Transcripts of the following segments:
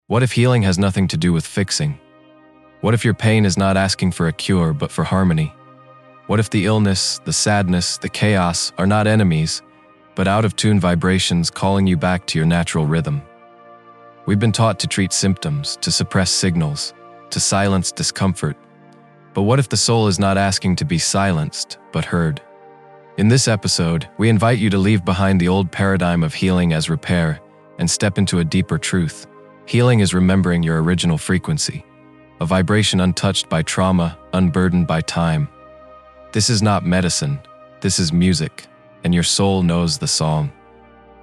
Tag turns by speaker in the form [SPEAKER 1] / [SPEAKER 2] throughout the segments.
[SPEAKER 1] What if healing has nothing to do with fixing? What if your pain is not asking for a cure, but for harmony? What if the illness, the sadness, the chaos are not enemies, but out-of-tune vibrations calling you back to your natural rhythm? We've been taught to treat symptoms, to suppress signals, to silence discomfort. But what if the soul is not asking to be silenced, but heard? In this episode, we invite you to leave behind the old paradigm of healing as repair and step into a deeper truth. Healing is remembering your original frequency, a vibration untouched by trauma, unburdened by time. This is not medicine, this is music, and your soul knows the song.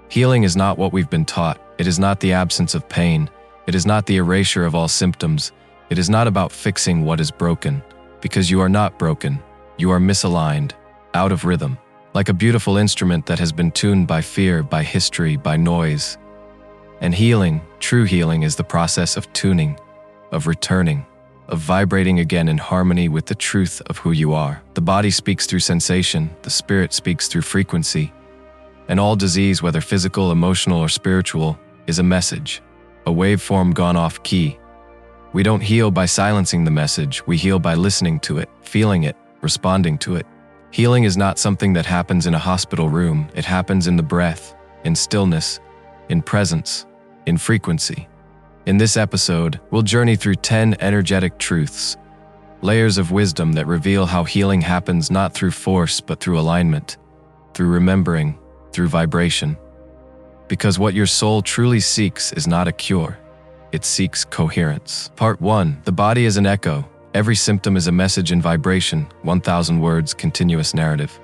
[SPEAKER 1] Healing is not what we've been taught. It is not the absence of pain. It is not the erasure of all symptoms. It is not about fixing what is broken, because you are not broken. You are misaligned, out of rhythm, like a beautiful instrument that has been tuned by fear, by history, by noise. And healing, true healing, is the process of tuning, of returning, of vibrating again in harmony with the truth of who you are. The body speaks through sensation, the spirit speaks through frequency, and all disease, whether physical, emotional, or spiritual, is a message, a waveform gone off key. We don't heal by silencing the message, we heal by listening to it, feeling it, responding to it. Healing is not something that happens in a hospital room. It happens in the breath, in stillness, in presence, in frequency. In this episode, we'll journey through 10 energetic truths, layers of wisdom that reveal how healing happens not through force but through alignment, through remembering, through vibration. Because what your soul truly seeks is not a cure, it seeks coherence. Part 1. The body is an echo. Every symptom is a message in vibration, 1,000 words, continuous narrative.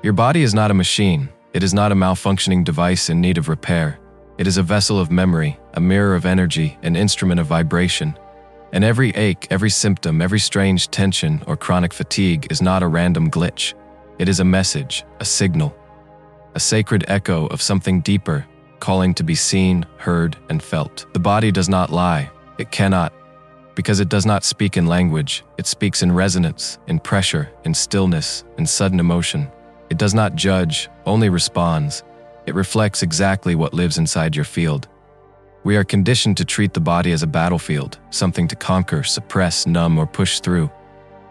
[SPEAKER 1] Your body is not a machine. It is not a malfunctioning device in need of repair. It is a vessel of memory, a mirror of energy, an instrument of vibration. And every ache, every symptom, every strange tension or chronic fatigue is not a random glitch. It is a message, a signal, a sacred echo of something deeper, calling to be seen, heard, and felt. The body does not lie. It cannot, because it does not speak in language. It speaks in resonance, in pressure, in stillness, in sudden emotion. It does not judge, only responds. It reflects exactly what lives inside your field. We are conditioned to treat the body as a battlefield, something to conquer, suppress, numb, or push through.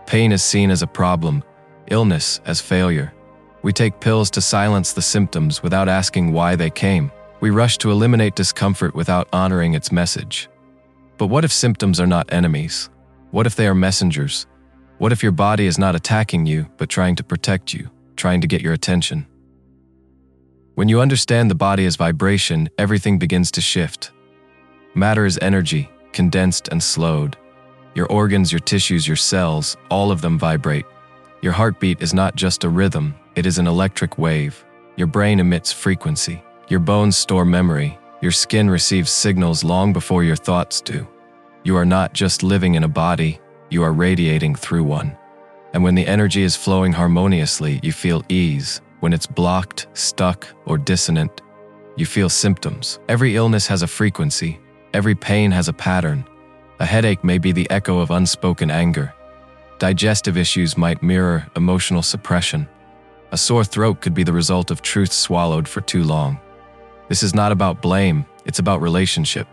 [SPEAKER 1] Pain is seen as a problem, illness as failure. We take pills to silence the symptoms without asking why they came. We rush to eliminate discomfort without honoring its message. But what if symptoms are not enemies? What if they are messengers? What if your body is not attacking you, but trying to protect you, trying to get your attention? When you understand the body as vibration, everything begins to shift. Matter is energy, condensed and slowed. Your organs, your tissues, your cells, all of them vibrate. Your heartbeat is not just a rhythm, it is an electric wave. Your brain emits frequency. Your bones store memory. Your skin receives signals long before your thoughts do. You are not just living in a body, you are radiating through one. And when the energy is flowing harmoniously, you feel ease. When it's blocked, stuck, or dissonant, you feel symptoms. Every illness has a frequency. Every pain has a pattern. A headache may be the echo of unspoken anger. Digestive issues might mirror emotional suppression. A sore throat could be the result of truth swallowed for too long. This is not about blame, it's about relationship.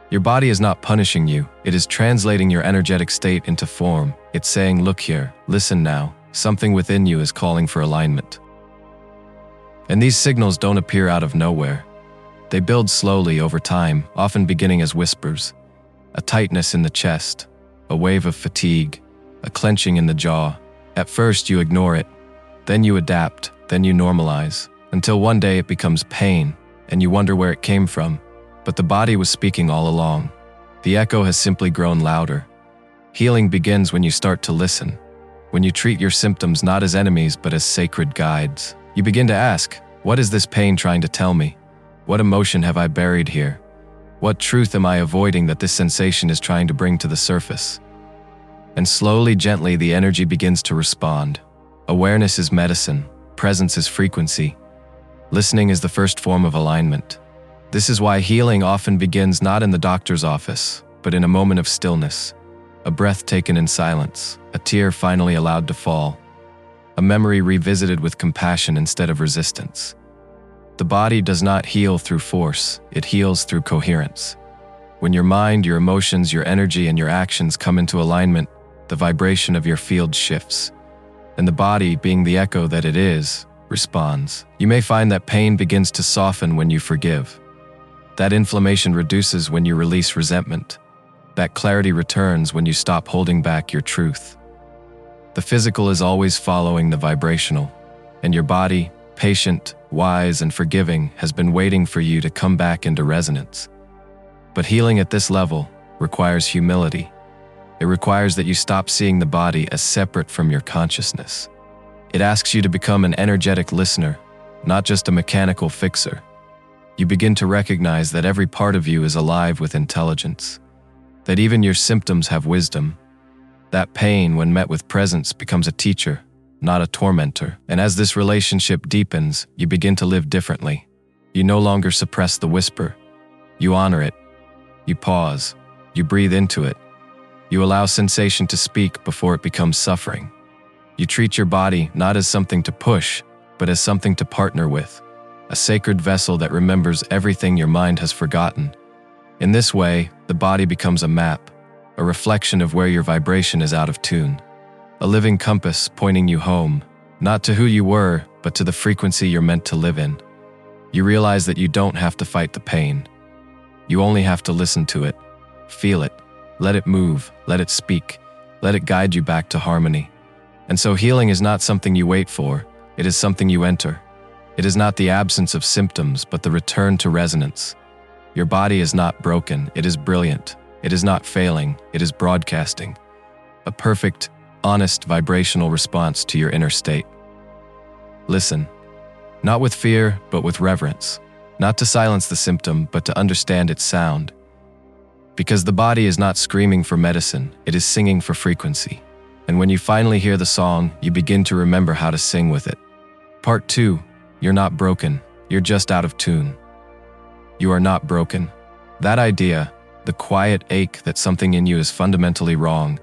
[SPEAKER 1] Your body is not punishing you, it is translating your energetic state into form. It's saying, look here, listen now, something within you is calling for alignment. And these signals don't appear out of nowhere. They build slowly over time, often beginning as whispers. A tightness in the chest, a wave of fatigue, a clenching in the jaw. At first you ignore it, then you adapt, then you normalize, until one day it becomes pain, and you wonder where it came from. But the body was speaking all along. The echo has simply grown louder. Healing begins when you start to listen, when you treat your symptoms not as enemies but as sacred guides. You begin to ask, what is this pain trying to tell me? What emotion have I buried here? What truth am I avoiding that this sensation is trying to bring to the surface? And slowly, gently, the energy begins to respond. Awareness is medicine. Presence is frequency. Listening is the first form of alignment. This is why healing often begins not in the doctor's office, but in a moment of stillness. A breath taken in silence, a tear finally allowed to fall, a memory revisited with compassion instead of resistance. The body does not heal through force, it heals through coherence. When your mind, your emotions, your energy, and your actions come into alignment, the vibration of your field shifts, and the body, being the echo that it is, responds. You may find that pain begins to soften when you forgive. That inflammation reduces when you release resentment. That clarity returns when you stop holding back your truth. The physical is always following the vibrational, and your body, patient, wise, and forgiving, has been waiting for you to come back into resonance. But healing at this level requires humility. It requires that you stop seeing the body as separate from your consciousness. It asks you to become an energetic listener, not just a mechanical fixer. You begin to recognize that every part of you is alive with intelligence, that even your symptoms have wisdom. That pain, when met with presence, becomes a teacher, not a tormentor. And as this relationship deepens, you begin to live differently. You no longer suppress the whisper. You honor it. You pause. You breathe into it. You allow sensation to speak before it becomes suffering. You treat your body not as something to push, but as something to partner with, a sacred vessel that remembers everything your mind has forgotten. In this way, the body becomes a map, a reflection of where your vibration is out of tune, a living compass pointing you home, not to who you were, but to the frequency you're meant to live in. You realize that you don't have to fight the pain. You only have to listen to it, feel it, let it move, let it speak, let it guide you back to harmony. And so healing is not something you wait for, it is something you enter. It is not the absence of symptoms, but the return to resonance. Your body is not broken, it is brilliant. It is not failing, it is broadcasting. A perfect, honest vibrational response to your inner state. Listen, not with fear, but with reverence. Not to silence the symptom, but to understand its sound. Because the body is not screaming for medicine, it is singing for frequency. And when you finally hear the song, you begin to remember how to sing with it. Part 2. You're not broken, you're just out of tune. You are not broken. That idea, the quiet ache that something in you is fundamentally wrong,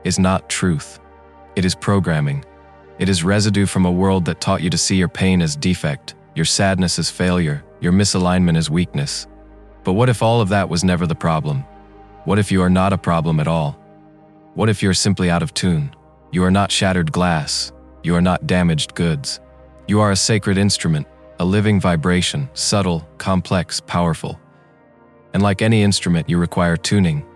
[SPEAKER 1] is not truth. It is programming. It is residue from a world that taught you to see your pain as defect, your sadness as failure, your misalignment as weakness. But what if all of that was never the problem? What if you are not a problem at all? What if you're simply out of tune? You are not shattered glass. You are not damaged goods. You are a sacred instrument, a living vibration, subtle, complex, powerful. And like any instrument, you require tuning.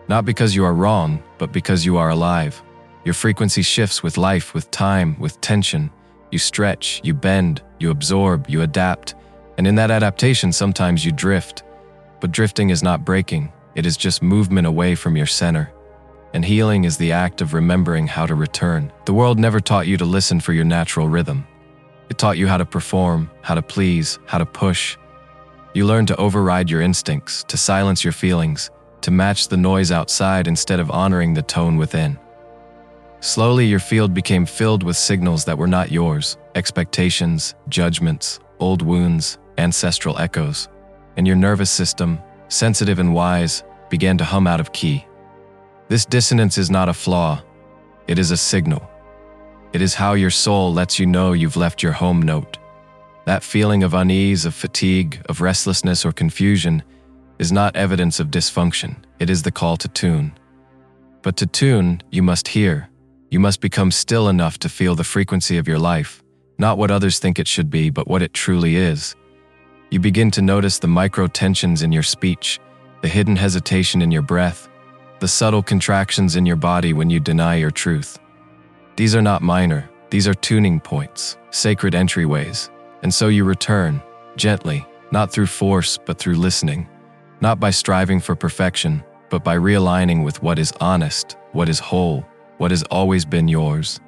[SPEAKER 1] Not because you are wrong, but because you are alive. Your frequency shifts with life, with time, with tension. You stretch, you bend, you absorb, you adapt. And in that adaptation, sometimes you drift. But drifting is not breaking. It is just movement away from your center. And healing is the act of remembering how to return. The world never taught you to listen for your natural rhythm. It taught you how to perform, how to please, how to push. You learned to override your instincts, to silence your feelings, to match the noise outside instead of honoring the tone within. Slowly, your field became filled with signals that were not yours, expectations, judgments, old wounds, ancestral echoes. And your nervous system, sensitive and wise, began to hum out of key. This dissonance is not a flaw, it is a signal. It is how your soul lets you know you've left your home note. That feeling of unease, of fatigue, of restlessness or confusion is not evidence of dysfunction, it is the call to tune. But to tune, you must hear. You must become still enough to feel the frequency of your life, not what others think it should be, but what it truly is. You begin to notice the micro tensions in your speech, the hidden hesitation in your breath, the subtle contractions in your body when you deny your truth. These are not minor, these are tuning points, sacred entryways. And so you return, gently, not through force, but through listening, not by striving for perfection, but by realigning with what is honest, what is whole, what has always been yours.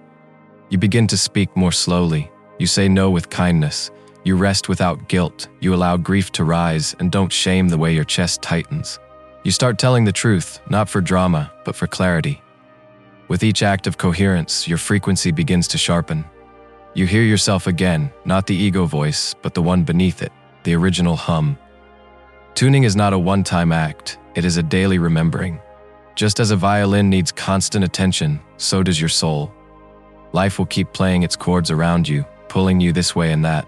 [SPEAKER 1] You begin to speak more slowly, you say no with kindness, you rest without guilt, you allow grief to rise and don't shame the way your chest tightens. You start telling the truth, not for drama, but for clarity. With each act of coherence, your frequency begins to sharpen. You hear yourself again, not the ego voice, but the one beneath it, the original hum. Tuning is not a one-time act, it is a daily remembering. Just as a violin needs constant attention, so does your soul. Life will keep playing its chords around you, pulling you this way and that.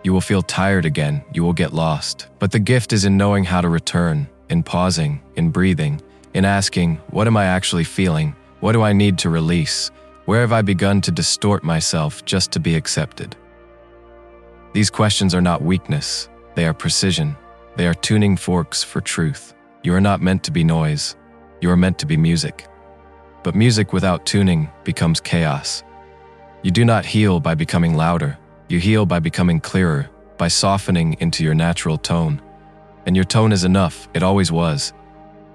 [SPEAKER 1] You will feel tired again, you will get lost. But the gift is in knowing how to return, in pausing, in breathing, in asking, what am I actually feeling? What do I need to release? Where have I begun to distort myself just to be accepted? These questions are not weakness, they are precision. They are tuning forks for truth. You are not meant to be noise, you are meant to be music. But music without tuning becomes chaos. You do not heal by becoming louder, you heal by becoming clearer, by softening into your natural tone. And your tone is enough, it always was.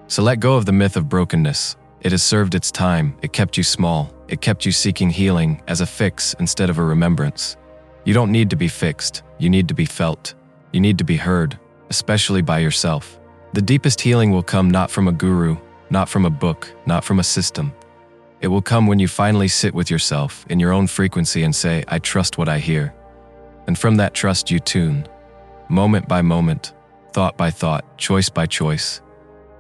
[SPEAKER 1] So let go of the myth of brokenness. It has served its time, it kept you small, it kept you seeking healing as a fix instead of a remembrance. You don't need to be fixed, you need to be felt. You need to be heard, especially by yourself. The deepest healing will come not from a guru, not from a book, not from a system. It will come when you finally sit with yourself in your own frequency and say, I trust what I hear. And from that trust you tune, moment by moment, thought by thought, choice by choice,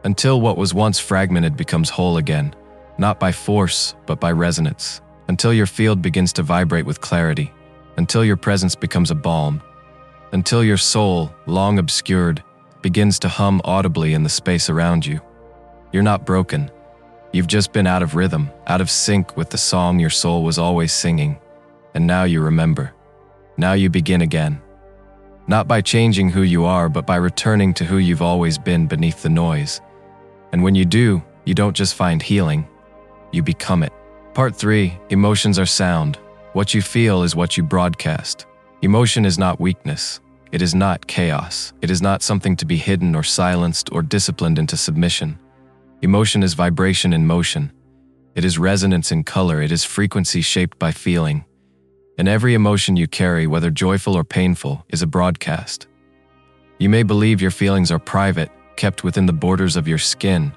[SPEAKER 1] until what was once fragmented becomes whole again, not by force, but by resonance, until your field begins to vibrate with clarity, until your presence becomes a balm, until your soul, long obscured, begins to hum audibly in the space around you. You're not broken. You've just been out of rhythm, out of sync with the song your soul was always singing, and now you remember. Now you begin again. Not by changing who you are, but by returning to who you've always been beneath the noise. And when you do, you don't just find healing, you become it. Part 3, emotions are sound. What you feel is what you broadcast. Emotion is not weakness. It is not chaos. It is not something to be hidden or silenced or disciplined into submission. Emotion is vibration in motion. It is resonance in color. It is frequency shaped by feeling. And every emotion you carry, whether joyful or painful, is a broadcast. You may believe your feelings are private, kept within the borders of your skin,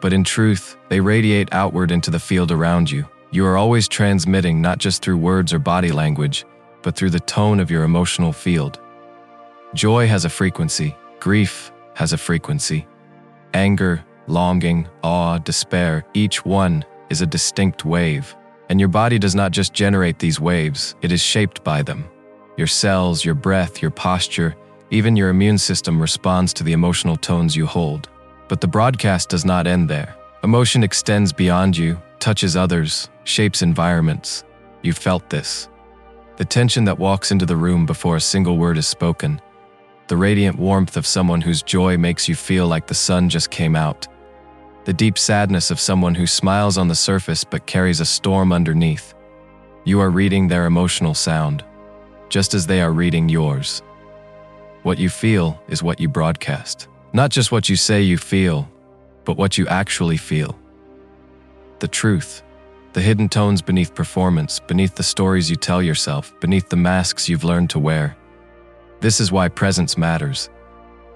[SPEAKER 1] but in truth, they radiate outward into the field around you. You are always transmitting not just through words or body language, but through the tone of your emotional field. Joy has a frequency, grief has a frequency. Anger, longing, awe, despair, each one is a distinct wave. And your body does not just generate these waves, it is shaped by them. Your cells, your breath, your posture, even your immune system responds to the emotional tones you hold. But the broadcast does not end there. Emotion extends beyond you, touches others, shapes environments. You've felt this. The tension that walks into the room before a single word is spoken. The radiant warmth of someone whose joy makes you feel like the sun just came out. The deep sadness of someone who smiles on the surface but carries a storm underneath. You are reading their emotional sound, just as they are reading yours. What you feel is what you broadcast. Not just what you say you feel, but what you actually feel. The truth, the hidden tones beneath performance, beneath the stories you tell yourself, beneath the masks you've learned to wear. This is why presence matters.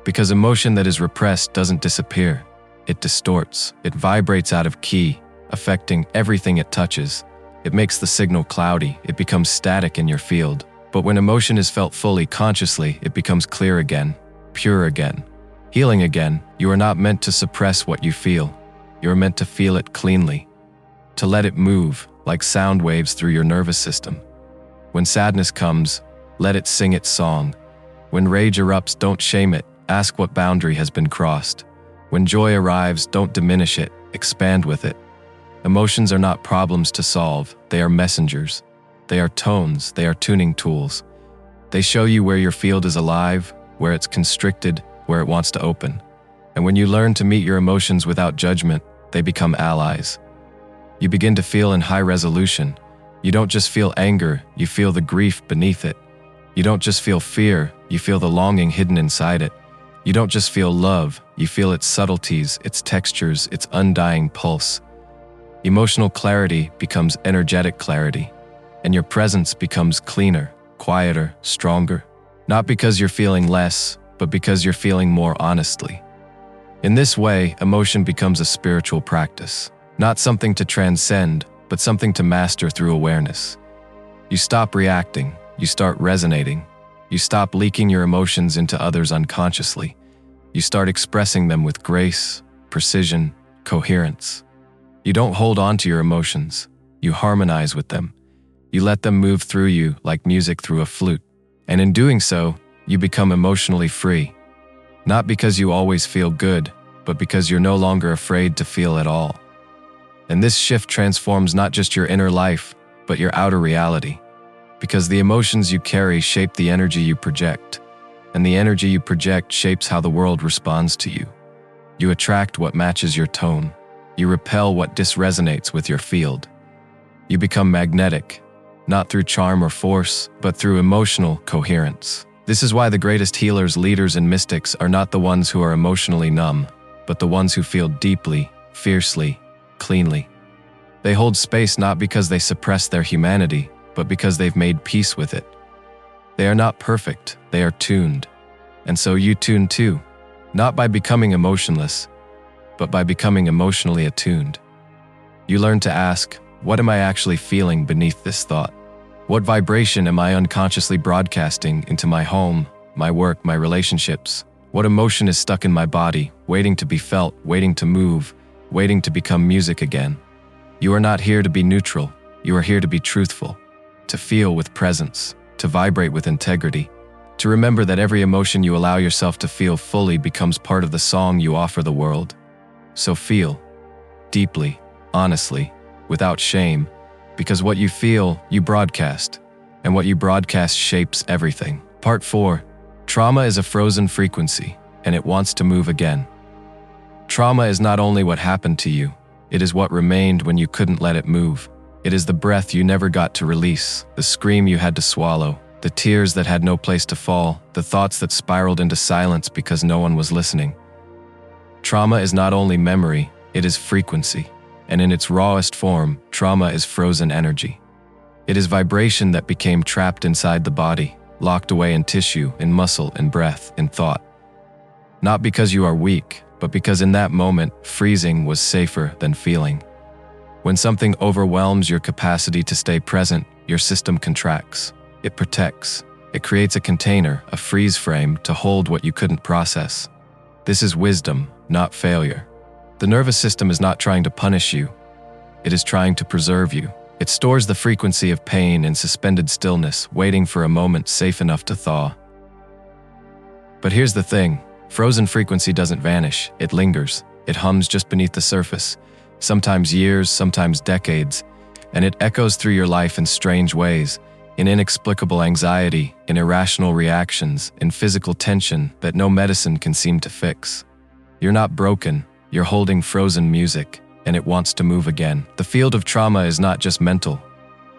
[SPEAKER 1] Because emotion that is repressed doesn't disappear. It distorts, it vibrates out of key, affecting everything it touches. It makes the signal cloudy, it becomes static in your field. But when emotion is felt fully, consciously, it becomes clear again, pure again, healing again. You are not meant to suppress what you feel. You are meant to feel it cleanly, to let it move like sound waves through your nervous system. When sadness comes, let it sing its song. When rage erupts, don't shame it, ask what boundary has been crossed. When joy arrives, don't diminish it, expand with it. Emotions are not problems to solve, they are messengers. They are tones, they are tuning tools. They show you where your field is alive, where it's constricted, where it wants to open. And when you learn to meet your emotions without judgment, they become allies. You begin to feel in high resolution. You don't just feel anger, you feel the grief beneath it. You don't just feel fear, you feel the longing hidden inside it. You don't just feel love, you feel its subtleties, its textures, its undying pulse. Emotional clarity becomes energetic clarity, and your presence becomes cleaner, quieter, stronger. Not because you're feeling less, but because you're feeling more honestly. In this way, emotion becomes a spiritual practice, not something to transcend, but something to master through awareness. You stop reacting, you start resonating. You stop leaking your emotions into others unconsciously. You start expressing them with grace, precision, coherence. You don't hold on to your emotions, you harmonize with them. You let them move through you like music through a flute. And in doing so, you become emotionally free. Not because you always feel good, but because you're no longer afraid to feel at all. And this shift transforms not just your inner life, but your outer reality. Because the emotions you carry shape the energy you project, and the energy you project shapes how the world responds to you. You attract what matches your tone. You repel what disresonates with your field. You become magnetic, not through charm or force, but through emotional coherence. This is why the greatest healers, leaders, and mystics are not the ones who are emotionally numb, but the ones who feel deeply, fiercely, cleanly. They hold space not because they suppress their humanity, but because they've made peace with it. They are not perfect, they are tuned. And so you tune too, not by becoming emotionless, but by becoming emotionally attuned. You learn to ask, what am I actually feeling beneath this thought? What vibration am I unconsciously broadcasting into my home, my work, my relationships? What emotion is stuck in my body, waiting to be felt, waiting to move, waiting to become music again? You are not here to be neutral. You are here to be truthful, to feel with presence, to vibrate with integrity, to remember that every emotion you allow yourself to feel fully becomes part of the song you offer the world. So feel, deeply, honestly, without shame, because what you feel, you broadcast, and what you broadcast shapes everything. Part 4. Trauma is a frozen frequency, and it wants to move again. Trauma is not only what happened to you, it is what remained when you couldn't let it move. It is the breath you never got to release, the scream you had to swallow, the tears that had no place to fall, the thoughts that spiraled into silence because no one was listening. Trauma is not only memory, it is frequency. And in its rawest form, trauma is frozen energy. It is vibration that became trapped inside the body, locked away in tissue, in muscle, in breath, in thought. Not because you are weak, but because in that moment, freezing was safer than feeling. When something overwhelms your capacity to stay present, your system contracts. It protects. It creates a container, a freeze frame to hold what you couldn't process. This is wisdom, not failure. The nervous system is not trying to punish you. It is trying to preserve you. It stores the frequency of pain in suspended stillness, waiting for a moment safe enough to thaw. But here's the thing. Frozen frequency doesn't vanish. It lingers. It hums just beneath the surface. Sometimes years, sometimes decades. And it echoes through your life in strange ways. In inexplicable anxiety, in irrational reactions, in physical tension that no medicine can seem to fix. You're not broken. You're holding frozen music, and it wants to move again. The field of trauma is not just mental,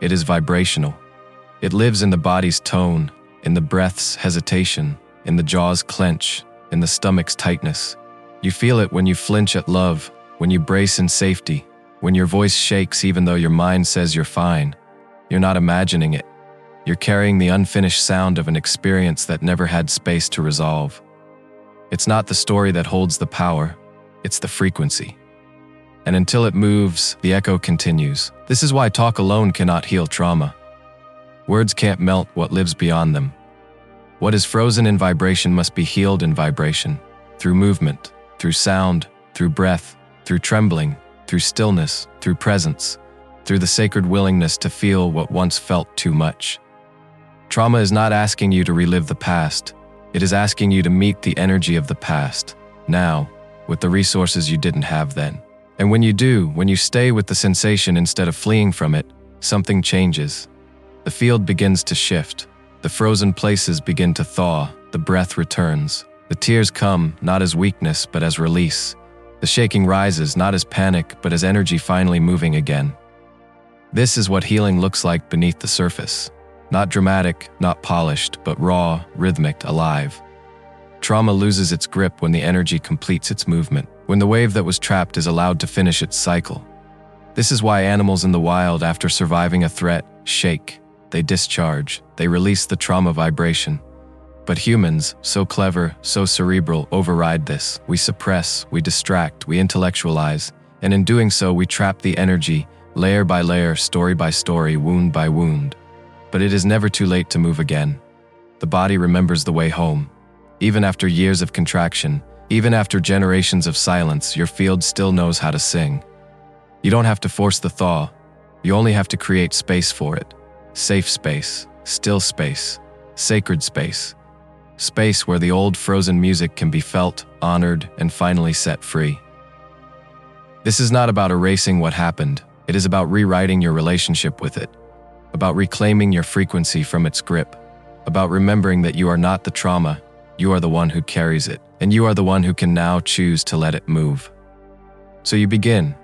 [SPEAKER 1] it is vibrational. It lives in the body's tone, in the breath's hesitation, in the jaw's clench, in the stomach's tightness. You feel it when you flinch at love, when you brace in safety, when your voice shakes even though your mind says you're fine. You're not imagining it. You're carrying the unfinished sound of an experience that never had space to resolve. It's not the story that holds the power. It's the frequency. And until it moves, the echo continues. This is why talk alone cannot heal trauma. Words can't melt what lives beyond them. What is frozen in vibration must be healed in vibration, through movement, through sound, through breath, through trembling, through stillness, through presence, through the sacred willingness to feel what once felt too much. Trauma is not asking you to relive the past. It is asking you to meet the energy of the past, now, with the resources you didn't have then. And when you do, when you stay with the sensation instead of fleeing from it, something changes. The field begins to shift. The frozen places begin to thaw. The breath returns. The tears come, not as weakness, but as release. The shaking rises, not as panic, but as energy finally moving again. This is what healing looks like beneath the surface. Not dramatic, not polished, but raw, rhythmic, alive. Trauma loses its grip when the energy completes its movement, when the wave that was trapped is allowed to finish its cycle. This is why animals in the wild, after surviving a threat, shake. They discharge. They release the trauma vibration. But humans, so clever, so cerebral, override this. We suppress, we distract, we intellectualize, and in doing so we trap the energy, layer by layer, story by story, wound by wound. But it is never too late to move again. The body remembers the way home. Even after years of contraction, even after generations of silence, your field still knows how to sing. You don't have to force the thaw. You only have to create space for it. Safe space, still space, sacred space. Space where the old frozen music can be felt, honored, and finally set free. This is not about erasing what happened. It is about rewriting your relationship with it, about reclaiming your frequency from its grip, about remembering that you are not the trauma, you are the one who carries it, and you are the one who can now choose to let it move. So you begin,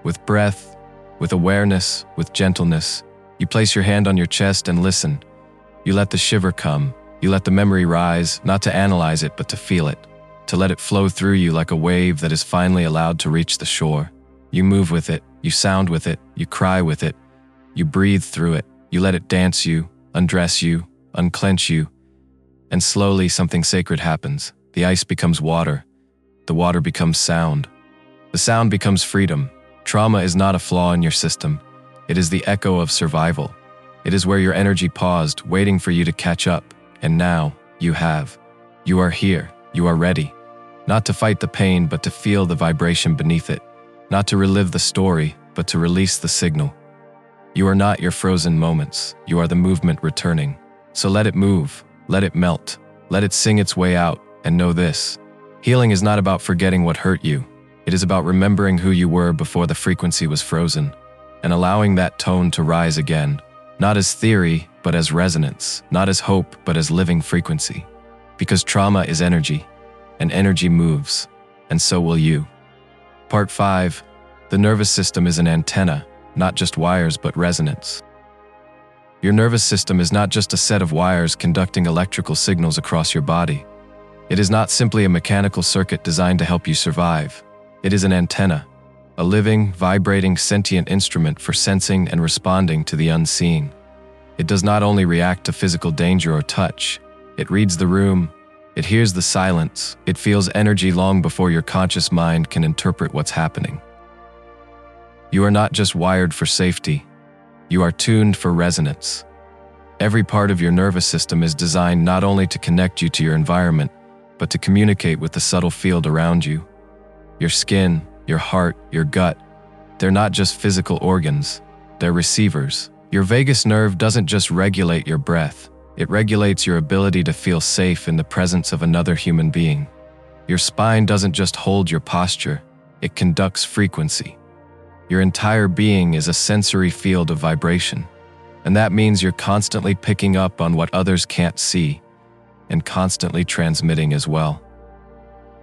[SPEAKER 1] with breath, with awareness, with gentleness. You place your hand on your chest and listen. You let the shiver come. You let the memory rise, not to analyze it, but to feel it, to let it flow through you like a wave that is finally allowed to reach the shore. You move with it, you sound with it, you cry with it, you breathe through it, you let it dance you, undress you, unclench you, and slowly something sacred happens. The ice becomes water, the water becomes sound, the sound becomes freedom. Trauma is not a flaw in your system, it is the echo of survival. It is where your energy paused, waiting for you to catch up. And now, you have. You are here. You are ready. Not to fight the pain, but to feel the vibration beneath it. Not to relive the story, but to release the signal. You are not your frozen moments. You are the movement returning. So let it move. Let it melt. Let it sing its way out. And know this. Healing is not about forgetting what hurt you. It is about remembering who you were before the frequency was frozen, and allowing that tone to rise again. Not as theory, but as resonance. Not as hope, but as living frequency. Because trauma is energy, and energy moves, and so will you. Part 5. The nervous system is an antenna, not just wires, but resonance. Your nervous system is not just a set of wires conducting electrical signals across your body. It is not simply a mechanical circuit designed to help you survive. It is an antenna, a living, vibrating, sentient instrument for sensing and responding to the unseen. It does not only react to physical danger or touch, it reads the room, it hears the silence, it feels energy long before your conscious mind can interpret what's happening. You are not just wired for safety, you are tuned for resonance. Every part of your nervous system is designed not only to connect you to your environment, but to communicate with the subtle field around you. Your skin, your heart, your gut, they're not just physical organs, they're receivers. Your vagus nerve doesn't just regulate your breath, it regulates your ability to feel safe in the presence of another human being. Your spine doesn't just hold your posture, it conducts frequency. Your entire being is a sensory field of vibration, and that means you're constantly picking up on what others can't see, and constantly transmitting as well.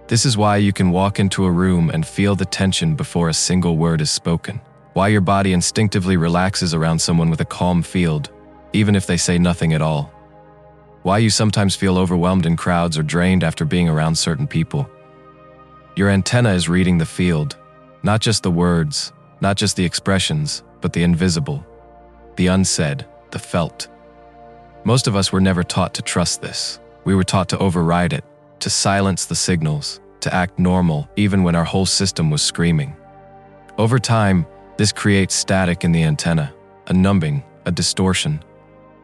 [SPEAKER 1] This is why you can walk into a room and feel the tension before a single word is spoken. Why your body instinctively relaxes around someone with a calm field, even if they say nothing at all. Why you sometimes feel overwhelmed in crowds or drained after being around certain people. Your antenna is reading the field, not just the words, not just the expressions, but the invisible, the unsaid, the felt. Most of us were never taught to trust this. We were taught to override it, to silence the signals, to act normal even when our whole system was screaming. Over time, this creates static in the antenna, a numbing, a distortion.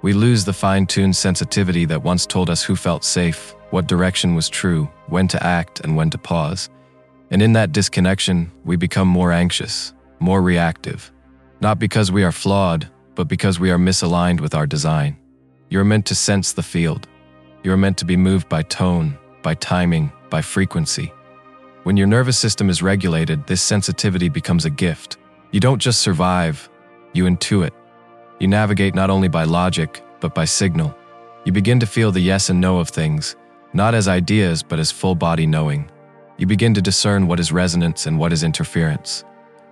[SPEAKER 1] We lose the fine-tuned sensitivity that once told us who felt safe, what direction was true, when to act and when to pause. And in that disconnection, we become more anxious, more reactive. Not because we are flawed, but because we are misaligned with our design. You're meant to sense the field. You're meant to be moved by tone, by timing, by frequency. When your nervous system is regulated, this sensitivity becomes a gift. You don't just survive, you intuit. You navigate not only by logic, but by signal. You begin to feel the yes and no of things, not as ideas, but as full-body knowing. You begin to discern what is resonance and what is interference.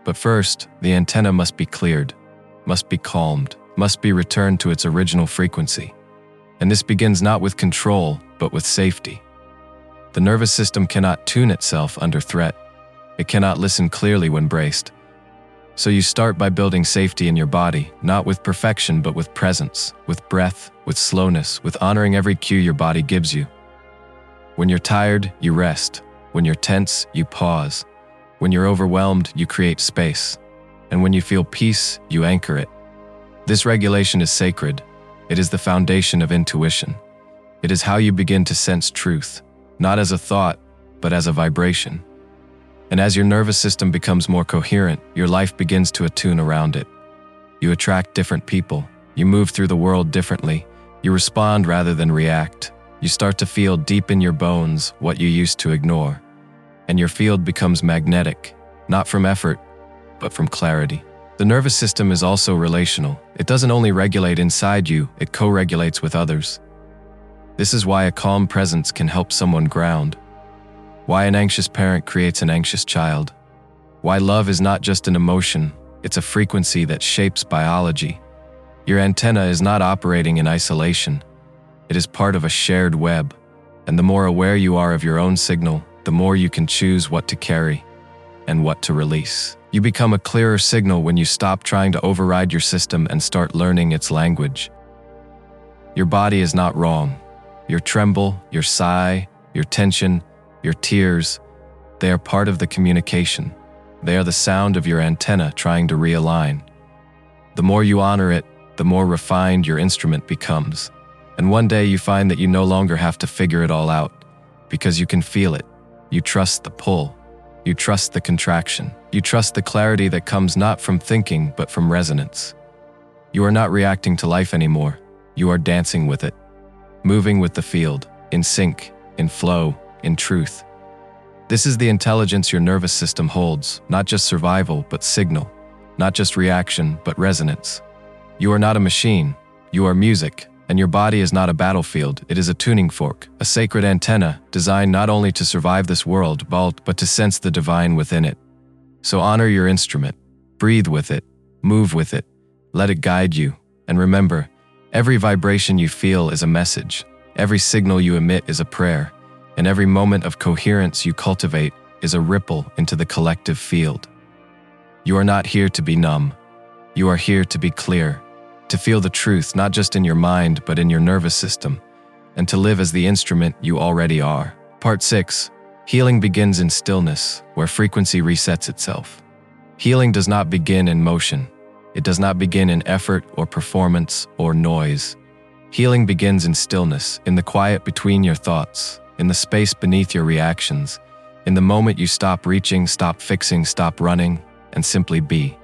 [SPEAKER 1] But first, the antenna must be cleared, must be calmed, must be returned to its original frequency. And this begins not with control, but with safety. The nervous system cannot tune itself under threat. It cannot listen clearly when braced. So you start by building safety in your body, not with perfection, but with presence, with breath, with slowness, with honoring every cue your body gives you. When you're tired, you rest. When you're tense, you pause. When you're overwhelmed, you create space. And when you feel peace, you anchor it. This regulation is sacred. It is the foundation of intuition. It is how you begin to sense truth, not as a thought, but as a vibration. And as your nervous system becomes more coherent, your life begins to attune around it. You attract different people. You move through the world differently. You respond rather than react. You start to feel deep in your bones what you used to ignore, and your field becomes magnetic, not from effort, but from clarity. The nervous system is also relational. It doesn't only regulate inside you, it co-regulates with others. This is why a calm presence can help someone ground. Why an anxious parent creates an anxious child. Why love is not just an emotion, it's a frequency that shapes biology. Your antenna is not operating in isolation. It is part of a shared web, and the more aware you are of your own signal, the more you can choose what to carry and what to release. You become a clearer signal when you stop trying to override your system and start learning its language. Your body is not wrong. Your tremble, your sigh, your tension, your tears, they are part of the communication. They are the sound of your antenna trying to realign. The more you honor it, the more refined your instrument becomes. And one day you find that you no longer have to figure it all out, because you can feel it. You trust the pull. You trust the contraction. You trust the clarity that comes not from thinking, but from resonance. You are not reacting to life anymore. You are dancing with it, moving with the field, in sync, in flow, in truth. This is the intelligence your nervous system holds, not just survival, but signal, not just reaction, but resonance. You are not a machine. You are music. And your body is not a battlefield, it is a tuning fork, a sacred antenna designed not only to survive this world, but to sense the divine within it. So honor your instrument, breathe with it, move with it, let it guide you. And remember, every vibration you feel is a message, every signal you emit is a prayer, and every moment of coherence you cultivate is a ripple into the collective field. You are not here to be numb, you are here to be clear. To feel the truth not just in your mind but in your nervous system, and to live as the instrument you already are. Part 6. Healing begins in stillness, where frequency resets itself. Healing does not begin in motion. It does not begin in effort or performance or noise. Healing begins in stillness, in the quiet between your thoughts, in the space beneath your reactions, in the moment you stop reaching, stop fixing, stop running, and simply be.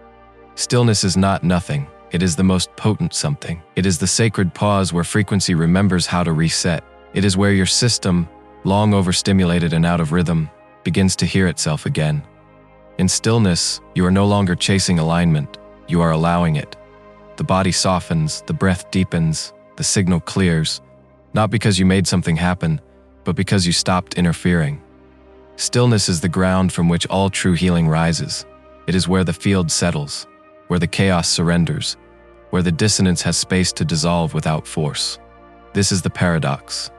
[SPEAKER 1] Stillness is not nothing. It is the most potent something. It is the sacred pause where frequency remembers how to reset. It is where your system, long overstimulated and out of rhythm, begins to hear itself again. In stillness, you are no longer chasing alignment, you are allowing it. The body softens, the breath deepens, the signal clears, not because you made something happen, but because you stopped interfering. Stillness is the ground from which all true healing rises. It is where the field settles, where the chaos surrenders, where the dissonance has space to dissolve without force. This is the paradox.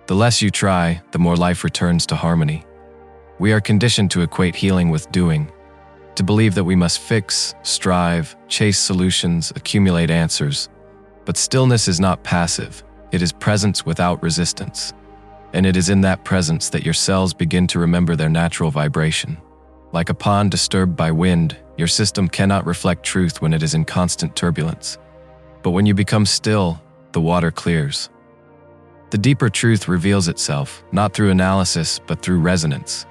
[SPEAKER 1] The less you try, the more life returns to harmony. We are conditioned to equate healing with doing, to believe that we must fix, strive, chase solutions, accumulate answers. But stillness is not passive, it is presence without resistance. And it is in that presence that your cells begin to remember their natural vibration. Like a pond disturbed by wind, your system cannot reflect truth when it is in constant turbulence. But when you become still, the water clears. The deeper truth reveals itself, not through analysis, but through resonance.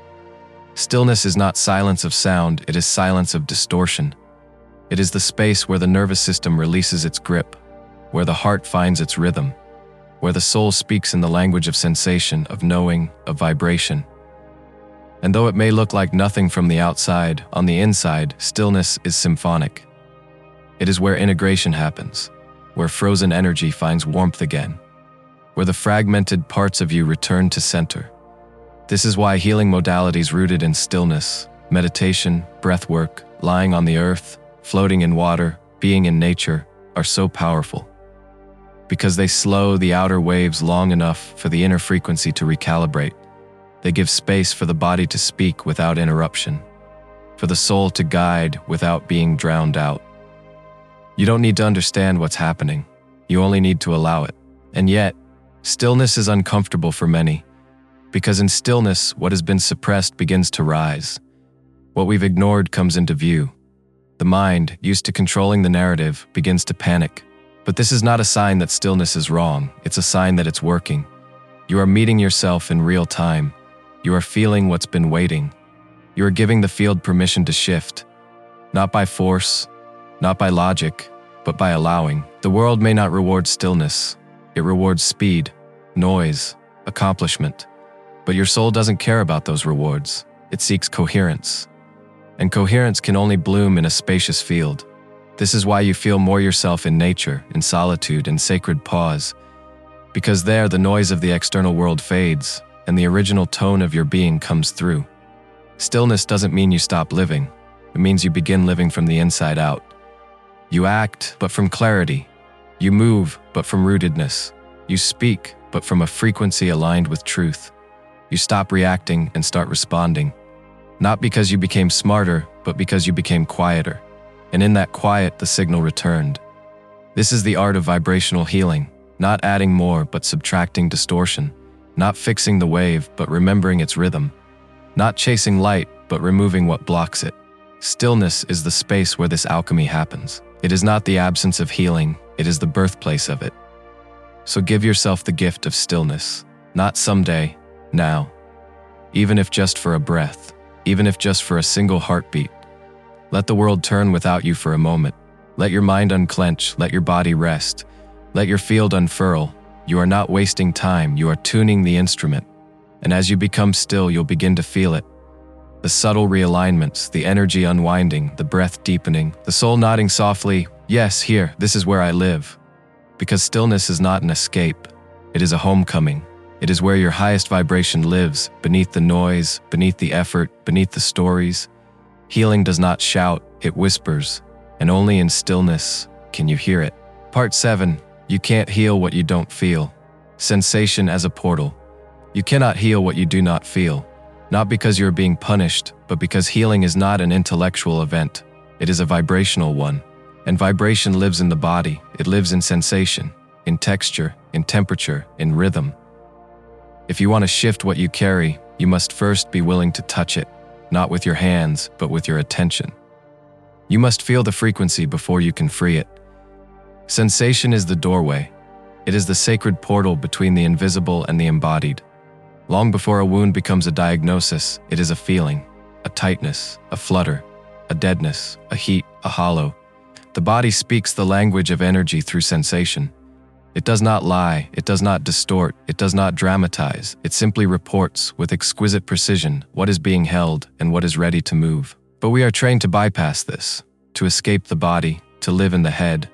[SPEAKER 1] Stillness is not silence of sound, it is silence of distortion. It is the space where the nervous system releases its grip, where the heart finds its rhythm, where the soul speaks in the language of sensation, of knowing, of vibration. And though it may look like nothing from the outside, on the inside, stillness is symphonic. It is where integration happens, where frozen energy finds warmth again, where the fragmented parts of you return to center. This is why healing modalities rooted in stillness, meditation, breathwork, lying on the earth, floating in water, being in nature, are so powerful. Because they slow the outer waves long enough for the inner frequency to recalibrate. They give space for the body to speak without interruption, for the soul to guide without being drowned out. You don't need to understand what's happening. You only need to allow it. And yet, stillness is uncomfortable for many, because in stillness, what has been suppressed begins to rise. What we've ignored comes into view. The mind, used to controlling the narrative, begins to panic. But this is not a sign that stillness is wrong. It's a sign that it's working. You are meeting yourself in real time. You are feeling what's been waiting. You are giving the field permission to shift, not by force, not by logic, but by allowing. The world may not reward stillness. It rewards speed, noise, accomplishment. But your soul doesn't care about those rewards. It seeks coherence. And coherence can only bloom in a spacious field. This is why you feel more yourself in nature, in solitude, in sacred pause. Because there, the noise of the external world fades, and the original tone of your being comes through. Stillness doesn't mean you stop living. It means you begin living from the inside out. You act, but from clarity. You move, but from rootedness. You speak, but from a frequency aligned with truth. You stop reacting and start responding. Not because you became smarter, but because you became quieter. And in that quiet, the signal returned. This is the art of vibrational healing, not adding more, but subtracting distortion. Not fixing the wave, but remembering its rhythm. Not chasing light, but removing what blocks it. Stillness is the space where this alchemy happens. It is not the absence of healing, it is the birthplace of it. So give yourself the gift of stillness. Not someday, now. Even if just for a breath, even if just for a single heartbeat. Let the world turn without you for a moment. Let your mind unclench, let your body rest. Let your field unfurl. You are not wasting time, you are tuning the instrument. And as you become still, you'll begin to feel it. The subtle realignments, the energy unwinding, the breath deepening, the soul nodding softly, yes, here, this is where I live. Because stillness is not an escape, it is a homecoming. It is where your highest vibration lives, beneath the noise, beneath the effort, beneath the stories. Healing does not shout, it whispers, and only in stillness can you hear it. Part 7. You can't heal what you don't feel. Sensation as a portal. You cannot heal what you do not feel. Not because you're being punished, but because healing is not an intellectual event. It is a vibrational one. And vibration lives in the body. It lives in sensation, in texture, in temperature, in rhythm. If you want to shift what you carry, you must first be willing to touch it, not with your hands, but with your attention. You must feel the frequency before you can free it. Sensation is the doorway. It is the sacred portal between the invisible and the embodied. Long before a wound becomes a diagnosis, it is a feeling, a tightness, a flutter, a deadness, a heat, a hollow. The body speaks the language of energy through sensation. It does not lie, it does not distort, it does not dramatize. It simply reports, with exquisite precision, what is being held and what is ready to move. But we are trained to bypass this, to escape the body, to live in the head.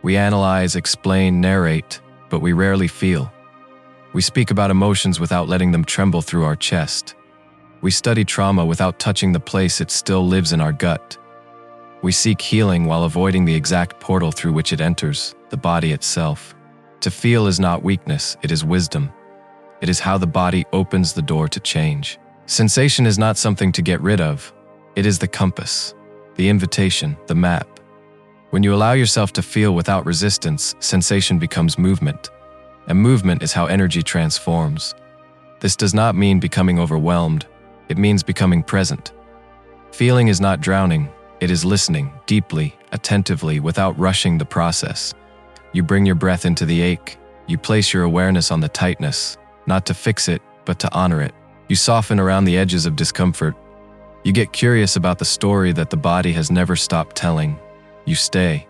[SPEAKER 1] We analyze, explain, narrate, but we rarely feel. We speak about emotions without letting them tremble through our chest. We study trauma without touching the place it still lives in our gut. We seek healing while avoiding the exact portal through which it enters, the body itself. To feel is not weakness, it is wisdom. It is how the body opens the door to change. Sensation is not something to get rid of. It is the compass, the invitation, the map. When you allow yourself to feel without resistance, sensation becomes movement. And movement is how energy transforms. This does not mean becoming overwhelmed. It means becoming present. Feeling is not drowning. It is listening, deeply, attentively, without rushing the process. You bring your breath into the ache. You place your awareness on the tightness, not to fix it, but to honor it. You soften around the edges of discomfort. You get curious about the story that the body has never stopped telling. You stay,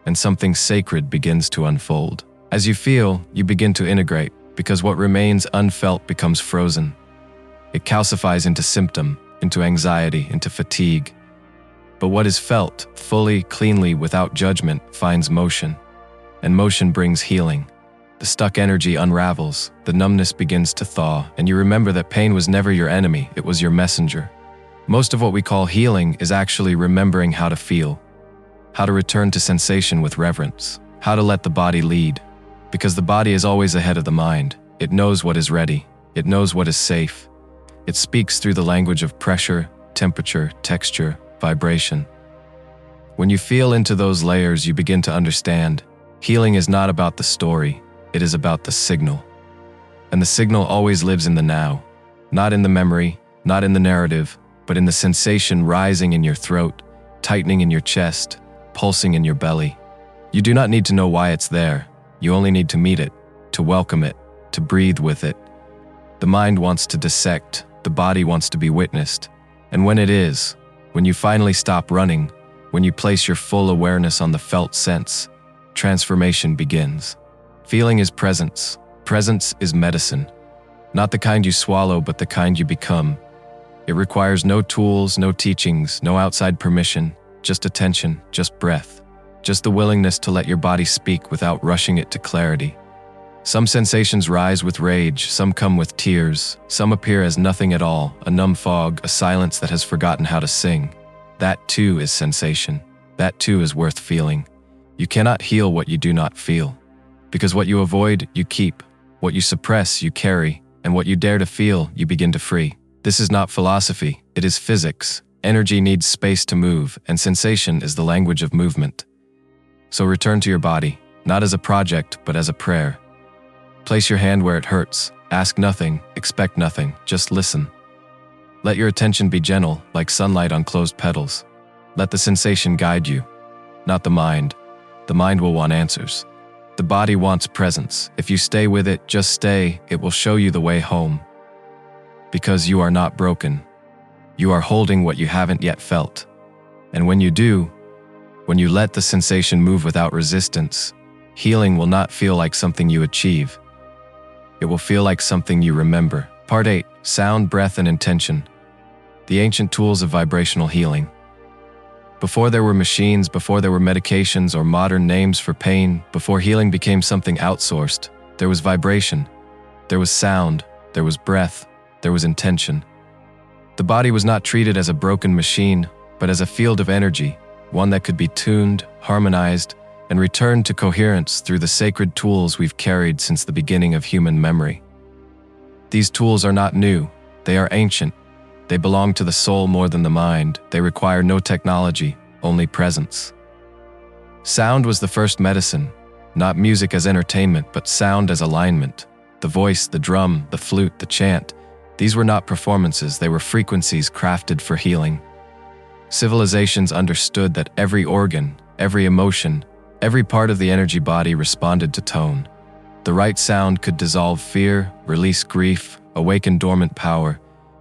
[SPEAKER 1] and something sacred begins to unfold. As you feel, you begin to integrate, because what remains unfelt becomes frozen. It calcifies into symptom, into anxiety, into fatigue. But what is felt, fully, cleanly, without judgment, finds motion. And motion brings healing. The stuck energy unravels, the numbness begins to thaw, and you remember that pain was never your enemy, it was your messenger. Most of what we call healing is actually remembering how to feel, how to return to sensation with reverence, how to let the body lead. Because the body is always ahead of the mind. It knows what is ready. It knows what is safe. It speaks through the language of pressure, temperature, texture, vibration. When you feel into those layers, you begin to understand. Healing is not about the story, it is about the signal. And the signal always lives in the now, not in the memory, not in the narrative, but in the sensation rising in your throat, tightening in your chest, pulsing in your belly. You do not need to know why it's there. You only need to meet it, to welcome it, to breathe with it. The mind wants to dissect, the body wants to be witnessed. And when it is, when you finally stop running, when you place your full awareness on the felt sense, transformation begins. Feeling is presence. Presence is medicine. Not the kind you swallow, but the kind you become. It requires no tools, no teachings, no outside permission, just attention, just breath, just the willingness to let your body speak without rushing it to clarity. Some sensations rise with rage, some come with tears, some appear as nothing at all, a numb fog, a silence that has forgotten how to sing. That too is sensation. That too is worth feeling. You cannot heal what you do not feel. Because what you avoid, you keep. What you suppress, you carry. And what you dare to feel, you begin to free. This is not philosophy, it is physics. Energy needs space to move, and sensation is the language of movement. So return to your body, not as a project, but as a prayer. Place your hand where it hurts. Ask nothing, expect nothing, just listen. Let your attention be gentle, like sunlight on closed petals. Let the sensation guide you, not the mind. The mind will want answers. The body wants presence. If you stay with it, just stay, it will show you the way home. Because you are not broken. You are holding what you haven't yet felt. And when you do, when you let the sensation move without resistance, healing will not feel like something you achieve. It will feel like something you remember. Part 8. Sound, breath, and intention. The ancient tools of vibrational healing. Before there were machines, before there were medications or modern names for pain, before healing became something outsourced, there was vibration, there was sound, there was breath, there was intention. The body was not treated as a broken machine, but as a field of energy, one that could be tuned, harmonized, and returned to coherence through the sacred tools we've carried since the beginning of human memory. These tools are not new, they are ancient. They belong to the soul more than the mind. They require no technology, only presence. Sound was the first medicine, not music as entertainment, but sound as alignment. The voice, the drum, the flute, the chant. These were not performances, they were frequencies crafted for healing. Civilizations understood that every organ, every emotion, every part of the energy body responded to tone. The right sound could dissolve fear, release grief, awaken dormant power.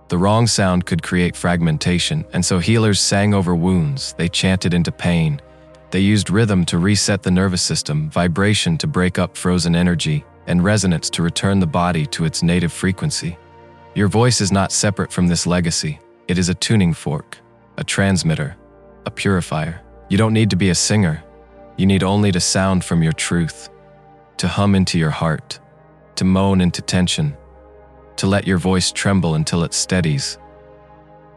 [SPEAKER 1] The wrong sound could create fragmentation, and so healers sang over wounds, they chanted into pain. They used rhythm to reset the nervous system, vibration to break up frozen energy, and resonance to return the body to its native frequency. Your voice is not separate from this legacy. It is a tuning fork, a transmitter, a purifier. You don't need to be a singer. You need only to sound from your truth, to hum into your heart, to moan into tension, to let your voice tremble until it steadies.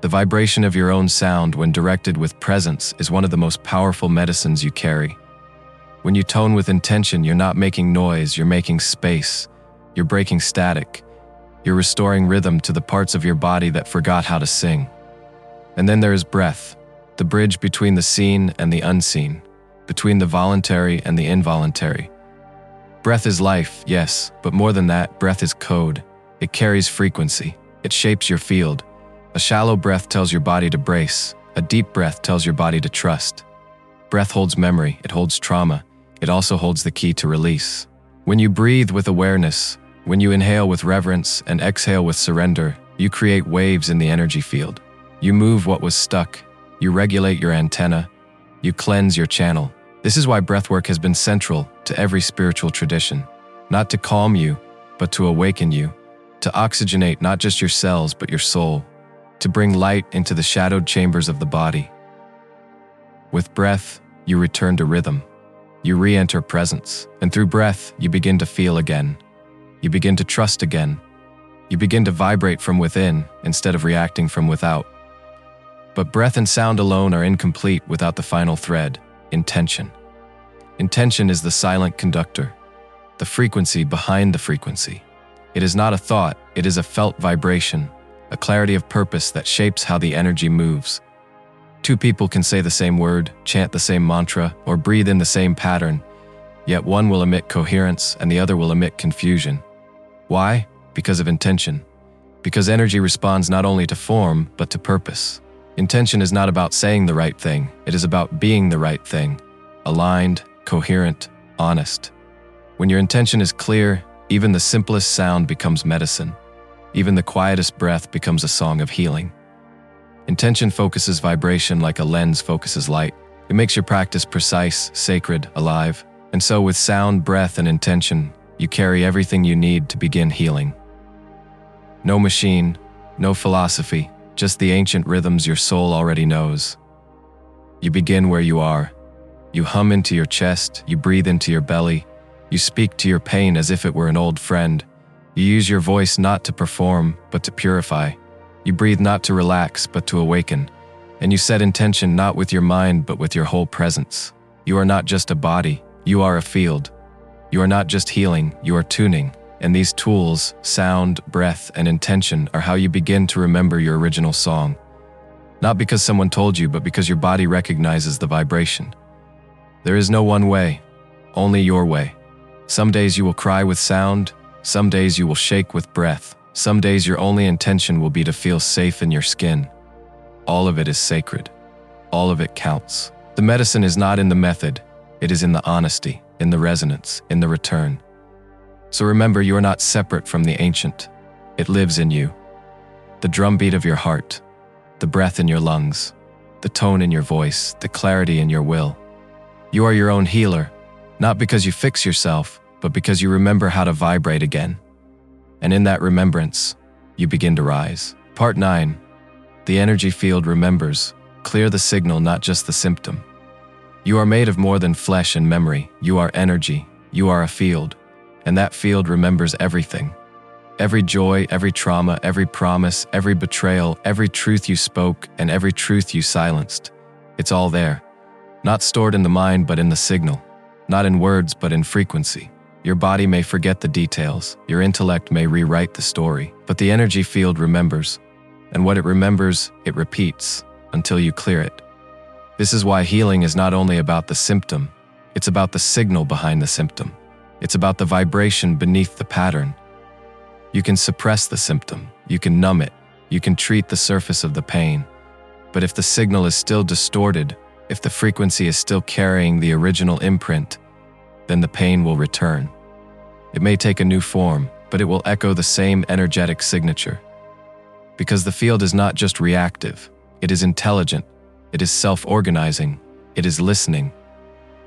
[SPEAKER 1] The vibration of your own sound, when directed with presence, is one of the most powerful medicines you carry. When you tone with intention, you're not making noise, you're making space. You're breaking static. You're restoring rhythm to the parts of your body that forgot how to sing. And then there is breath, the bridge between the seen and the unseen, between the voluntary and the involuntary. Breath is life, yes, but more than that, breath is code. It carries frequency. It shapes your field. A shallow breath tells your body to brace. A deep breath tells your body to trust. Breath holds memory. It holds trauma. It also holds the key to release. When you breathe with awareness, when you inhale with reverence and exhale with surrender, you create waves in the energy field. You move what was stuck. You regulate your antenna. You cleanse your channel. This is why breathwork has been central to every spiritual tradition. Not to calm you, but to awaken you. To oxygenate not just your cells, but your soul. To bring light into the shadowed chambers of the body. With breath, you return to rhythm. You re-enter presence. And through breath, you begin to feel again. You begin to trust again. You begin to vibrate from within instead of reacting from without. But breath and sound alone are incomplete without the final thread, intention. Intention is the silent conductor, the frequency behind the frequency. It is not a thought, it is a felt vibration, a clarity of purpose that shapes how the energy moves. Two people can say the same word, chant the same mantra, or breathe in the same pattern, yet one will emit coherence and the other will emit confusion. Why? Because of intention. Because energy responds not only to form, but to purpose. Intention is not about saying the right thing, it is about being the right thing. Aligned, coherent, honest. When your intention is clear, even the simplest sound becomes medicine. Even the quietest breath becomes a song of healing. Intention focuses vibration like a lens focuses light. It makes your practice precise, sacred, alive. And so with sound, breath, and intention, you carry everything you need to begin healing. No machine, no philosophy, just the ancient rhythms your soul already knows. You begin where you are. You hum into your chest, you breathe into your belly, you speak to your pain as if it were an old friend. You use your voice not to perform, but to purify. You breathe not to relax, but to awaken. And you set intention not with your mind, but with your whole presence. You are not just a body, you are a field. You are not just healing, you are tuning. And these tools, sound, breath, and intention are how you begin to remember your original song. Not because someone told you, but because your body recognizes the vibration. There is no one way, only your way. Some days you will cry with sound, some days you will shake with breath, some days your only intention will be to feel safe in your skin. All of it is sacred. All of it counts. The medicine is not in the method, it is in the honesty, in the resonance, in the return. So remember, you are not separate from the ancient. It lives in you. The drumbeat of your heart, the breath in your lungs, the tone in your voice, the clarity in your will. You are your own healer, not because you fix yourself, but because you remember how to vibrate again. And in that remembrance, you begin to rise. Part 9. The energy field remembers. Clear the signal, not just the symptom. You are made of more than flesh and memory. You are energy. You are a field. And that field remembers everything. Every joy, every trauma, every promise, every betrayal, every truth you spoke, and every truth you silenced. It's all there. Not stored in the mind, but in the signal. Not in words, but in frequency. Your body may forget the details. Your intellect may rewrite the story. But the energy field remembers. And what it remembers, it repeats until you clear it. This is why healing is not only about the symptom, it's about the signal behind the symptom. It's about the vibration beneath the pattern. You can suppress the symptom, you can numb it, you can treat the surface of the pain. But if the signal is still distorted, if the frequency is still carrying the original imprint, then the pain will return. It may take a new form, but it will echo the same energetic signature. Because the field is not just reactive, it is intelligent, it is self-organizing, it is listening.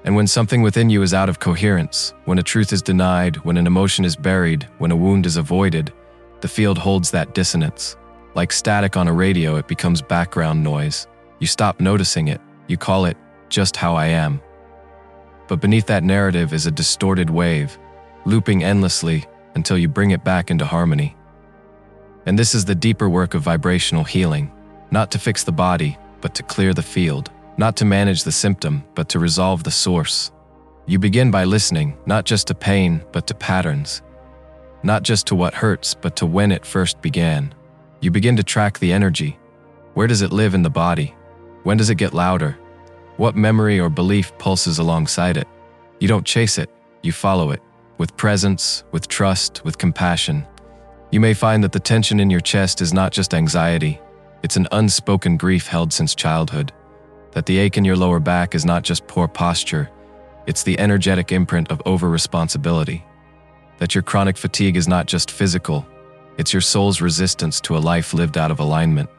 [SPEAKER 1] And when something within you is out of coherence, when a truth is denied, when an emotion is buried, when a wound is avoided, the field holds that dissonance. Like static on a radio, it becomes background noise. You stop noticing it, you call it just how I am. But beneath that narrative is a distorted wave, looping endlessly until you bring it back into harmony. And this is the deeper work of vibrational healing, not to fix the body, but to clear the field. Not to manage the symptom, but to resolve the source. You begin by listening, not just to pain, but to patterns. Not just to what hurts, but to when it first began. You begin to track the energy. Where does it live in the body? When does it get louder? What memory or belief pulses alongside it? You don't chase it, you follow it. With presence, with trust, with compassion. You may find that the tension in your chest is not just anxiety. It's an unspoken grief held since childhood. That the ache in your lower back is not just poor posture, it's the energetic imprint of over-responsibility. That your chronic fatigue is not just physical, it's your soul's resistance to a life lived out of alignment.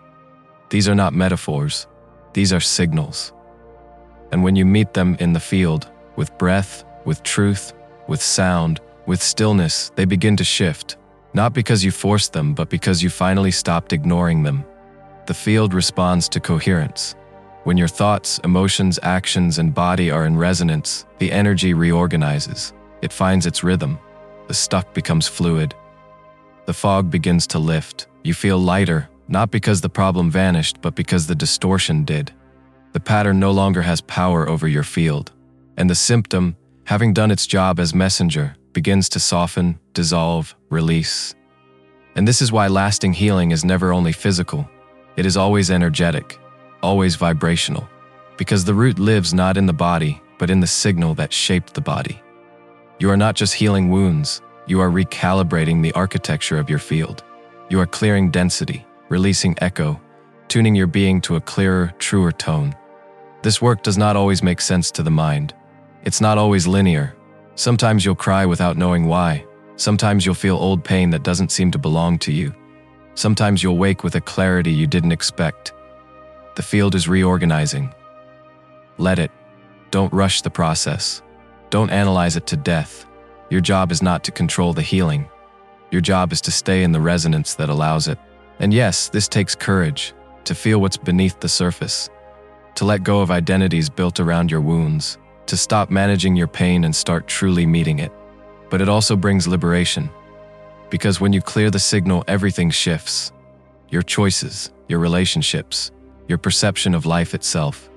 [SPEAKER 1] These are not metaphors, these are signals. And when you meet them in the field, with breath, with truth, with sound, with stillness, they begin to shift. Not because you forced them, but because you finally stopped ignoring them. The field responds to coherence. When your thoughts, emotions, actions, and body are in resonance, the energy reorganizes. It finds its rhythm. The stuck becomes fluid. The fog begins to lift. You feel lighter, not because the problem vanished, but because the distortion did. The pattern no longer has power over your field. And the symptom, having done its job as messenger, begins to soften, dissolve, release. And this is why lasting healing is never only physical. It is always energetic. Always vibrational, because the root lives not in the body, but in the signal that shaped the body. You are not just healing wounds, you are recalibrating the architecture of your field. You are clearing density, releasing echo, tuning your being to a clearer, truer tone. This work does not always make sense to the mind. It's not always linear. Sometimes you'll cry without knowing why. Sometimes you'll feel old pain that doesn't seem to belong to you. Sometimes you'll wake with a clarity you didn't expect. The field is reorganizing. Let it. Don't rush the process. Don't analyze it to death. Your job is not to control the healing. Your job is to stay in the resonance that allows it. And yes, this takes courage, to feel what's beneath the surface, to let go of identities built around your wounds, to stop managing your pain and start truly meeting it. But it also brings liberation, because when you clear the signal, everything shifts. Your choices, your relationships, your perception of life itself.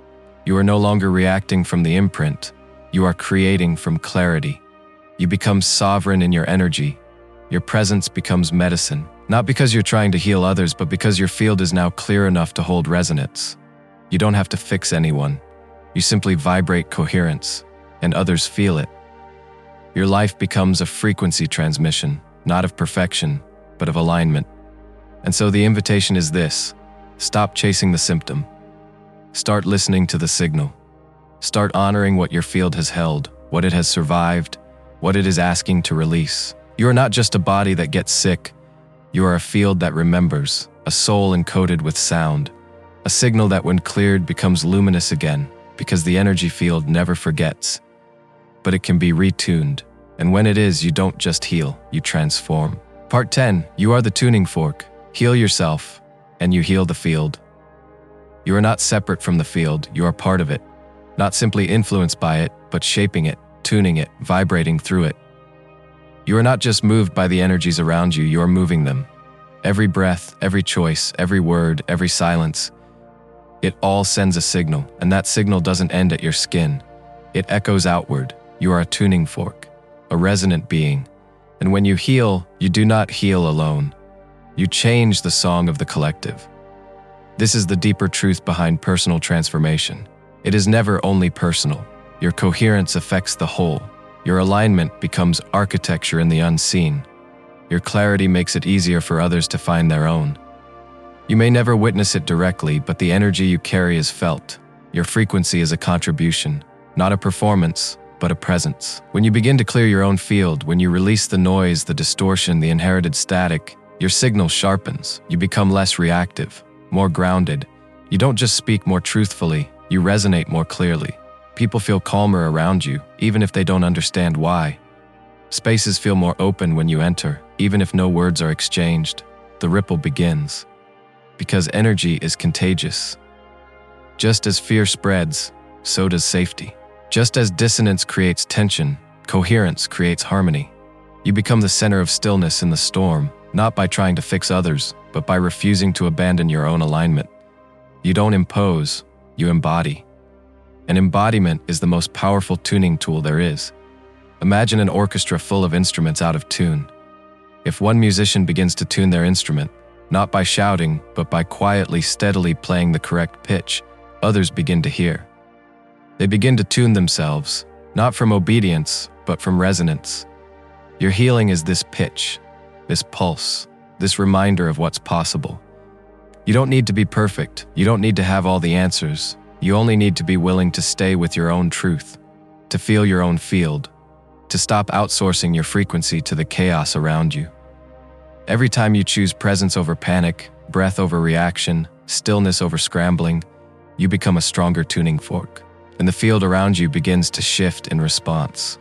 [SPEAKER 1] You are no longer reacting from the imprint, you are creating from clarity. You become sovereign in your energy. Your presence becomes medicine, not because you're trying to heal others, but because your field is now clear enough to hold resonance. You don't have to fix anyone. You simply vibrate coherence, and others feel it. Your life becomes a frequency transmission, not of perfection, but of alignment. And so the invitation is this: stop chasing the symptom. Start listening to the signal. Start honoring what your field has held, what it has survived, what it is asking to release. You are not just a body that gets sick. You are a field that remembers, a soul encoded with sound, a signal that when cleared becomes luminous again, because the energy field never forgets. But it can be retuned, and when it is, you don't just heal, you transform. Part 10, you are the tuning fork. Heal yourself, and you heal the field. You are not separate from the field, you are part of it. Not simply influenced by it, but shaping it, tuning it, vibrating through it. You are not just moved by the energies around you, you are moving them. Every breath, every choice, every word, every silence, it all sends a signal, and that signal doesn't end at your skin. It echoes outward. You are a tuning fork, a resonant being. And when you heal, you do not heal alone. You change the song of the collective. This is the deeper truth behind personal transformation. It is never only personal. Your coherence affects the whole. Your alignment becomes architecture in the unseen. Your clarity makes it easier for others to find their own. You may never witness it directly, but the energy you carry is felt. Your frequency is a contribution, not a performance, but a presence. When you begin to clear your own field, when you release the noise, the distortion, the inherited static, your signal sharpens. You become less reactive, more grounded. You don't just speak more truthfully, you resonate more clearly. People feel calmer around you, even if they don't understand why. Spaces feel more open when you enter, even if no words are exchanged. The ripple begins. Because energy is contagious. Just as fear spreads, so does safety. Just as dissonance creates tension, coherence creates harmony. You become the center of stillness in the storm, not by trying to fix others, but by refusing to abandon your own alignment. You don't impose, you embody. An embodiment is the most powerful tuning tool there is. Imagine an orchestra full of instruments out of tune. If one musician begins to tune their instrument, not by shouting, but by quietly, steadily playing the correct pitch, others begin to hear. They begin to tune themselves, not from obedience, but from resonance. Your healing is this pitch, this pulse, this reminder of what's possible. You don't need to be perfect. You don't need to have all the answers. You only need to be willing to stay with your own truth, to feel your own field, to stop outsourcing your frequency to the chaos around you. Every time you choose presence over panic, breath over reaction, stillness over scrambling, you become a stronger tuning fork, and the field around you begins to shift in response.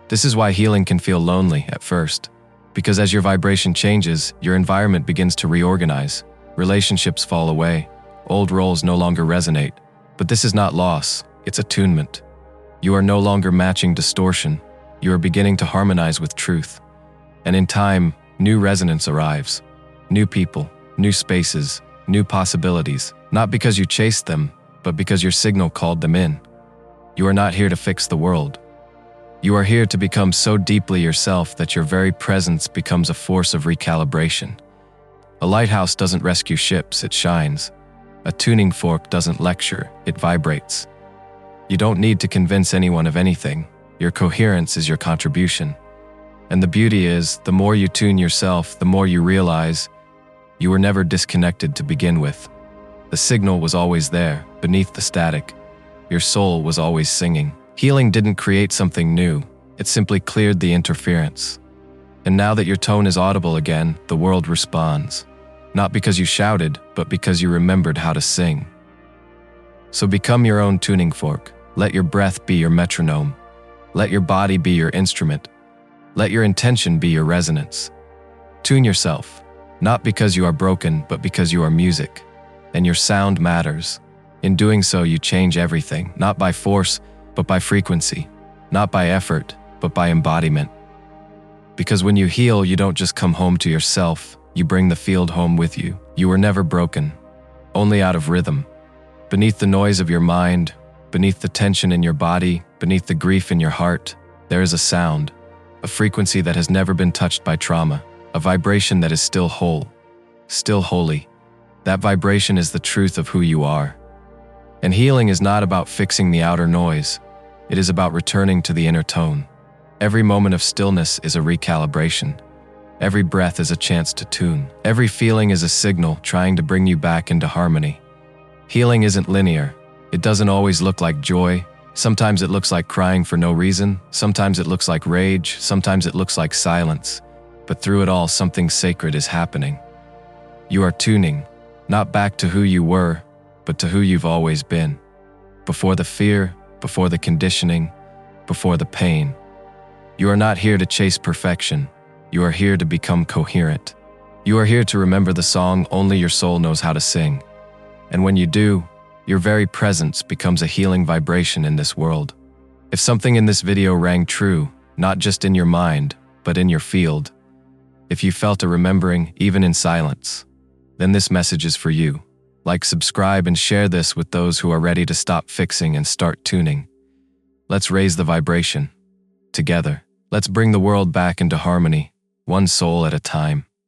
[SPEAKER 1] This is why healing can feel lonely at first, because as your vibration changes, your environment begins to reorganize, relationships fall away, old roles no longer resonate. But this is not loss, it's attunement. You are no longer matching distortion, you are beginning to harmonize with truth. And in time, new resonance arrives. New people, new spaces, new possibilities, not because you chased them, but because your signal called them in. You are not here to fix the world. You are here to become so deeply yourself that your very presence becomes a force of recalibration. A lighthouse doesn't rescue ships, it shines. A tuning fork doesn't lecture, it vibrates. You don't need to convince anyone of anything. Your coherence is your contribution. And the beauty is, the more you tune yourself, the more you realize you were never disconnected to begin with. The signal was always there, beneath the static. Your soul was always singing. Healing didn't create something new, it simply cleared the interference. And now that your tone is audible again, the world responds. Not because you shouted, but because you remembered how to sing. So become your own tuning fork. Let your breath be your metronome. Let your body be your instrument. Let your intention be your resonance. Tune yourself, not because you are broken, but because you are music, and your sound matters. In doing so, you change everything, not by force, but by frequency, not by effort, but by embodiment. Because when you heal, you don't just come home to yourself, you bring the field home with you. You were never broken, only out of rhythm. Beneath the noise of your mind, beneath the tension in your body, beneath the grief in your heart, there is a sound, a frequency that has never been touched by trauma, a vibration that is still whole, still holy. That vibration is the truth of who you are. And healing is not about fixing the outer noise. It is about returning to the inner tone. Every moment of stillness is a recalibration. Every breath is a chance to tune. Every feeling is a signal trying to bring you back into harmony. Healing isn't linear. It doesn't always look like joy. Sometimes it looks like crying for no reason. Sometimes it looks like rage. Sometimes it looks like silence. But through it all, something sacred is happening. You are tuning, not back to who you were, but to who you've always been. Before the fear, before the conditioning, before the pain. You are not here to chase perfection. You are here to become coherent. You are here to remember the song only your soul knows how to sing. And when you do, your very presence becomes a healing vibration in this world. If something in this video rang true, not just in your mind, but in your field, if you felt a remembering, even in silence, then this message is for you. Like, subscribe, and share this with those who are ready to stop fixing and start tuning. Let's raise the vibration. Together, let's bring the world back into harmony, one soul at a time.